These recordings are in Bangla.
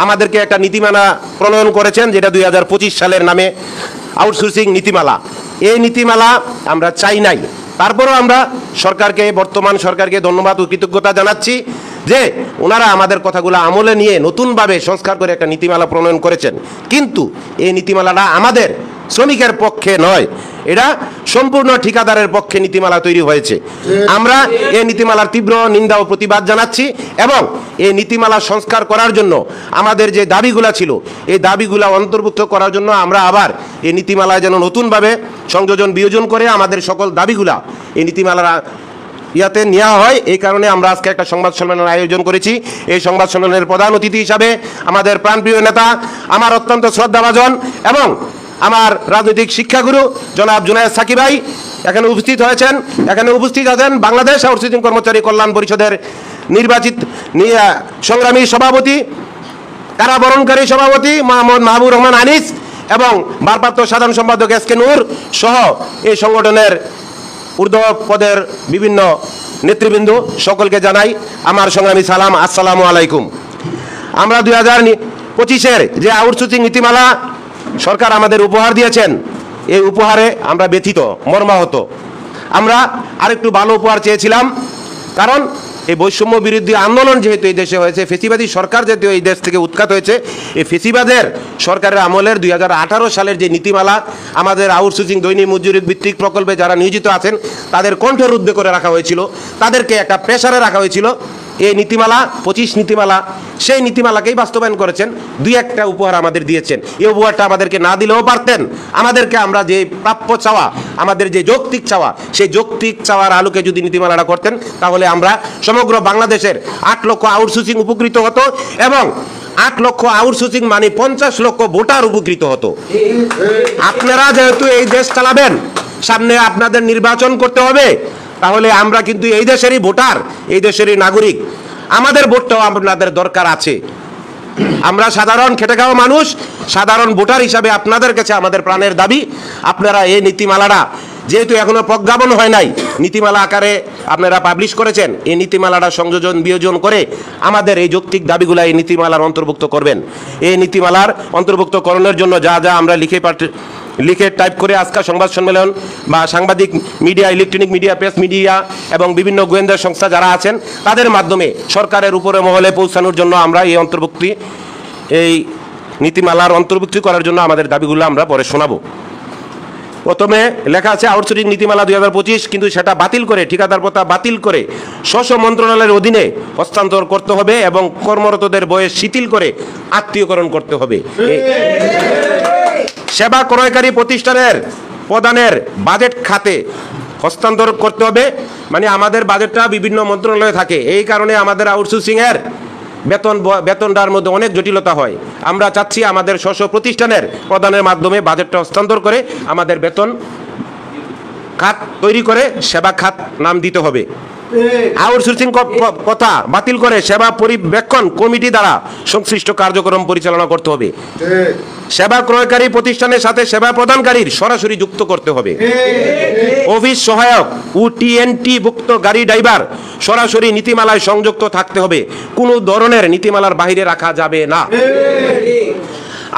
আমাদেরকে একটা নীতিমালা প্রণয়ন করেছেন, যেটা 2025 সালের নামে আউটসোর্সিং নীতিমালা। এই নীতিমালা আমরা চাই নাই। তারপরেও আমরা সরকারকে, বর্তমান সরকারকে ধন্যবাদ ও কৃতজ্ঞতা জানাচ্ছি যে ওনারা আমাদের কথাগুলো আমলে নিয়ে নতুনভাবে সংস্কার করে একটা নীতিমালা প্রণয়ন করেছেন। কিন্তু এই নীতিমালাটা আমাদের শ্রমিকের পক্ষে নয়, এটা সম্পূর্ণ ঠিকাদারের পক্ষে নীতিমালা তৈরি হয়েছে। আমরা এই নীতিমালার তীব্র নিন্দা ও প্রতিবাদ জানাচ্ছি এবং এই নীতিমালা সংস্কার করার জন্য আমাদের যে দাবিগুলা ছিল, এই দাবিগুলা অন্তর্ভুক্ত করার জন্য আমরা আবার এই নীতিমালায় যেন নতুনভাবে সংযোজন বিয়োজন করে আমাদের সকল দাবিগুলা এই নীতিমালার ইয়াতে নেওয়া হয়। এই কারণে আমরা আজকে একটা সংবাদ সম্মেলনের আয়োজন করেছি। এই সংবাদ সম্মেলনের প্রধান অতিথি হিসাবে আমাদের প্রাণপ্রিয় নেতা, আমার অত্যন্ত শ্রদ্ধাভাজন এবং আমার রাজনৈতিক শিক্ষাগুরু জনাব জুনায়েদ সাকি ভাই এখানে উপস্থিত হয়েছেন। এখানে উপস্থিত আছেন বাংলাদেশ আউটসোর্সিং কর্মচারী কল্যাণ পরিষদের নির্বাচিত সংগ্রামী সভাপতি, কারাবরণকারী সভাপতি মোহাম্মদ মাহবুব রহমান আনিস এবং ভারপ্রাপ্ত সাধারণ সম্পাদক এস কে নূর সহ এই সংগঠনের ঊর্ধ্ব পদের বিভিন্ন নেতৃবৃন্দ সকলকে জানাই আমার সংগ্রামী সালাম, আসসালামু আলাইকুম। আমরা 2025-এর যে আউটসোর্সিং নীতিমালা সরকার আমাদের উপহার দিয়েছেন, এই উপহারে আমরা ব্যথিত, মর্মাহত। আমরা আরেকটু ভালো উপহার চেয়েছিলাম, কারণ এই বৈষম্য বিরোধী আন্দোলন যেহেতু এই দেশে হয়েছে, ফেসিবাদী সরকার যেহেতু এই দেশ থেকে উৎখাত হয়েছে, এই ফেসিবাদের সরকারের আমলের 2018 সালের যে নীতিমালা আমাদের আউটসোর্সিং দৈনিক মজুরি ভিত্তিক প্রকল্পে যারা নিয়োজিত আছেন তাদের কণ্ঠরুদ্ধ করে রাখা হয়েছিল, তাদেরকে একটা প্রেসারে রাখা হয়েছিল। এই নীতিমালা 25 নীতিমালা, সেই নীতিমালাকেই বাস্তবায়ন করেছেন। দুই একটা উপহার আমাদের দিয়েছেন। এই উপহারটা আমাদেরকে না দিলেও পারতেন। আমাদেরকে আমরা যে প্রাপ্য চাওয়া, আমাদের যে যৌক্তিক চাওয়া, সেই যৌক্তিক চাওয়ার আলোকে যদি নীতিমালাটা করতেন, তাহলে আমরা সমগ্র বাংলাদেশের 8 লক্ষ আউটসোর্সিং উপকৃত হতো এবং 8 লক্ষ আউটসোর্সিং মানে 50 লক্ষ ভোটার উপকৃত হতো। আপনারা যেহেতু এই দেশ চালাবেন, সামনে আপনাদের নির্বাচন করতে হবে, তাহলে আমরা কিন্তু এই দেশেরই ভোটার, এই দেশেরই নাগরিক, আমাদের ভোটটাও আপনাদের দরকার আছে। আমরা সাধারণ খেটে খাওয়া মানুষ, সাধারণ ভোটার হিসাবে আপনাদের কাছে আমাদের প্রাণের দাবি, আপনারা এই নীতিমালাটা যেহেতু এখনো প্রজ্ঞাপন হয় নাই, নীতিমালা আকারে আপনারা পাবলিশ করেছেন, এই নীতিমালাটা সংযোজন বিয়োজন করে আমাদের এই যৌক্তিক দাবিগুলো এই নীতিমালার অন্তর্ভুক্ত করবেন। এই নীতিমালার অন্তর্ভুক্তকরণের জন্য যা যা আমরা লিখে টাইপ করে আজকে সংবাদ সম্মেলন বা সাংবাদিক media, electronic media, press media এবং বিভিন্ন গোয়েন্দা সংস্থা যারা আছেন তাদের মাধ্যমে সরকারের উপরে মহলে পৌঁছানোর জন্য আমরা এই নীতিমালার অন্তর্ভুক্তি করার জন্য আমাদের দাবিগুলো আমরা পরে শোনাবো। প্রথমে লেখা আছে আউটসোর্সিং নীতিমালা 2025, কিন্তু সেটা বাতিল করে, ঠিকাদার প্রথা বাতিল করে স্ব মন্ত্রণালয়ের অধীনে হস্তান্তর করতে হবে এবং কর্মরতদের বয়স শিথিল করে আত্মীয়করণ করতে হবে। সেবা ক্রয়কারী প্রতিষ্ঠানের প্রদানের বাজেট খাতে হস্তান্তর করতে হবে। মানে আমাদের বাজেটটা বিভিন্ন মন্ত্রণালয়ে থাকে, এই কারণে আমাদের আউটসোর্সিংয়ের বেতনটার মধ্যে অনেক জটিলতা হয়। আমরা চাচ্ছি আমাদের স্ব প্রতিষ্ঠানের প্রদানের মাধ্যমে বাজেটটা হস্তান্তর করে আমাদের বেতন খাত তৈরি করে সেবা খাত নাম দিতে হবে। আউটসোর্সিং কথা বাতিল করে সেবা পরিবেক্ষণ কমিটি দ্বারা সংশ্লিষ্ট কার্যক্রম পরিচালনা করতে হবে। সেবা ক্রয়কারী প্রতিষ্ঠানের সাথে সেবা প্রদানকারীর সরাসরি যুক্ত করতে হবে। অফিস সহায়ক ও টিএনটি ভুক্ত গাড়ি ড্রাইভার সরাসরি নীতিমালায় সংযুক্ত থাকতে হবে, কোনো ধরনের নীতিমালার বাইরে রাখা যাবে না।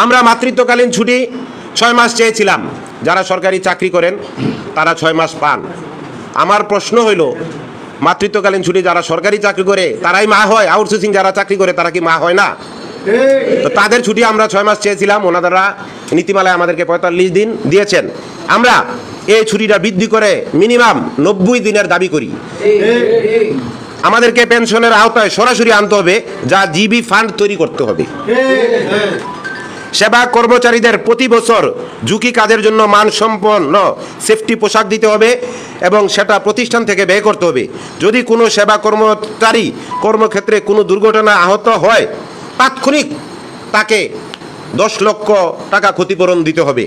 আমরা মাতৃত্বকালীন ছুটি 6 মাস চেয়েছিলাম, যারা সরকারি চাকরি করেন তারা 6 মাস পান। আমার প্রশ্ন হইল, মাতৃত্বকালীন ছুটি যারা সরকারি চাকরি করে তারাই মা হয়, আউটসোর্সিং যারা চাকরি করে তারা কি মা হয় না? তো তাদের ছুটি আমরা 6 মাস চেয়েছিলাম, ওনারা নীতিমালায় আমাদেরকে 45 দিন দিয়েছেন। আমরা এই ছুটিটা বৃদ্ধি করে মিনিমাম 90 দিনের দাবি করি। আমাদেরকে পেনশনের আওতায় সরাসরি আনতে হবে, যা জিবি ফান্ড তৈরি করতে হবে। সেবা কর্মচারীদের প্রতি বছর ঝুঁকি কাজের জন্য মানসম্পন্ন সেফটি পোশাক দিতে হবে এবং সেটা প্রতিষ্ঠান থেকে ব্যয় করতে হবে। যদি কোনো সেবা কর্মচারী কর্মক্ষেত্রে কোনো দুর্ঘটনায় আহত হয়, তাৎক্ষণিক তাকে 10 লক্ষ টাকা ক্ষতিপূরণ দিতে হবে।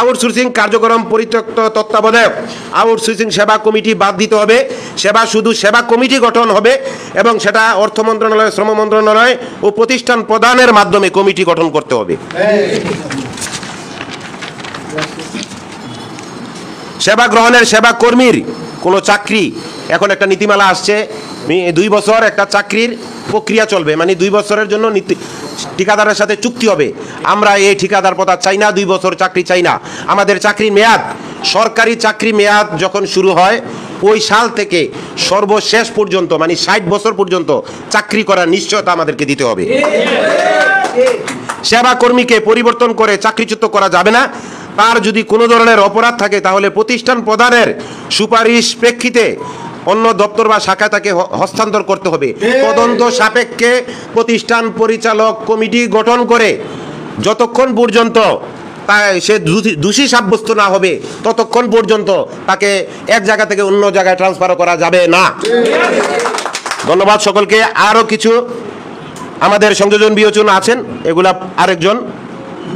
আউটসোর্সিং কার্যক্রম পরিত্যক্ত তত্ত্বাবধায়ক আউটসোর্সিং সেবা কমিটি বাদ দিতে হবে। সেবা শুধু সেবা কমিটি গঠন হবে এবং সেটা অর্থ মন্ত্রণালয়, শ্রম মন্ত্রণালয় ও প্রতিষ্ঠান প্রদানের মাধ্যমে কমিটি গঠন করতে হবে। সেবা গ্রহণের সেবা কর্মীর কোনো চাকরি, এখন একটা নীতিমালা আসছে 2 বছর একটা চাকরির প্রক্রিয়া চলবে, মানে 2 বছরের জন্য ঠিকাদারের সাথে চুক্তি হবে। আমরা এই ঠিকাদার পদ চাই না, 2 বছর চাকরি চাই না। আমাদের চাকরির মেয়াদ, সরকারি চাকরি মেয়াদ যখন শুরু হয় ওই সাল থেকে সর্বশেষ পর্যন্ত মানে 60 বছর পর্যন্ত চাকরি করার নিশ্চয়তা আমাদেরকে দিতে হবে। সেবা কর্মীকে পরিবর্তন করে চাকরিচ্যুত করা যাবে না। তার যদি কোনো ধরনের অপরাধ থাকে তাহলে প্রতিষ্ঠান প্রধানের সুপারিশ প্রেক্ষিতে অন্য দপ্তর বা শাখায় তাকে হস্তান্তর করতে হবে। তদন্ত সাপেক্ষে প্রতিষ্ঠান পরিচালক কমিটি গঠন করে যতক্ষণ পর্যন্ত সে দোষী সাব্যস্ত না হবে ততক্ষণ পর্যন্ত তাকে এক জায়গা থেকে অন্য জায়গায় ট্রান্সফার করা যাবে না। ধন্যবাদ সকলকে। আরও কিছু আমাদের সংযোজন বিয়োজন আছেন, এগুলা আরেকজন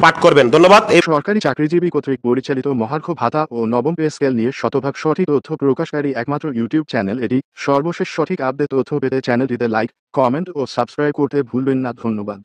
পাঠ করবেন। ধন্যবাদ। সরকারি চাকরিজীবী কর্তৃক পরিচালিত মহার্ঘ ভাতা ও নবম পে স্কেল নিয়ে শতভাগ সঠিক তথ্য প্রকাশকারী একমাত্র ইউটিউব চ্যানেল এটি। সর্বশেষ সঠিক আপডেট তথ্য পেতে চ্যানেলটিতে লাইক, কমেন্ট ও সাবস্ক্রাইব করতে ভুলবেন না। ধন্যবাদ।